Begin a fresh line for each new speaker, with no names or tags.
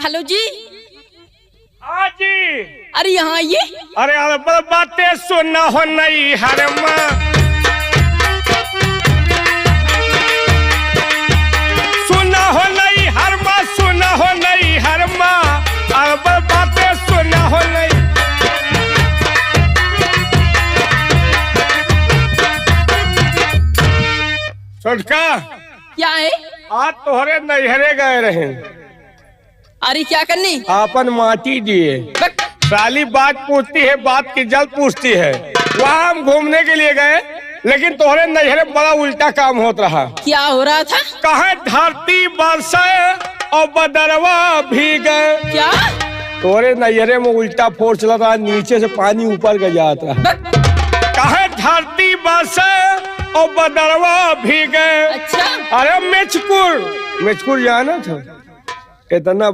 Hello जी।
हाँ जी।
अरे यहाँ आइए।
अरे बातें सुनना हो नहीं हर माँ, सुना हो नहीं हर माँ, सुना हो नहीं हर माँ, अब बातें सुना हो नहीं। छोटका
क्या है?
आज तोहरे नैहरे गए रहे।
अरे क्या करनी?
आपन माटी दिए। साली बात पूछती है, बात की जल्द पूछती है। वहाँ हम घूमने के लिए गए, लेकिन तोहरे नैहरे बड़ा उल्टा काम होता रहा।
क्या हो रहा था?
कहे धरती बरसे और बदरवा भीगे।
क्या?
तोहरे नैहरे में उल्टा फोड़ चला रहा, नीचे से पानी ऊपर का जाता रहा। कहे धरती बरसे और बदरवा भीगे।
अच्छा।
अरे मिचकुर, मिचकुर जाना था कितना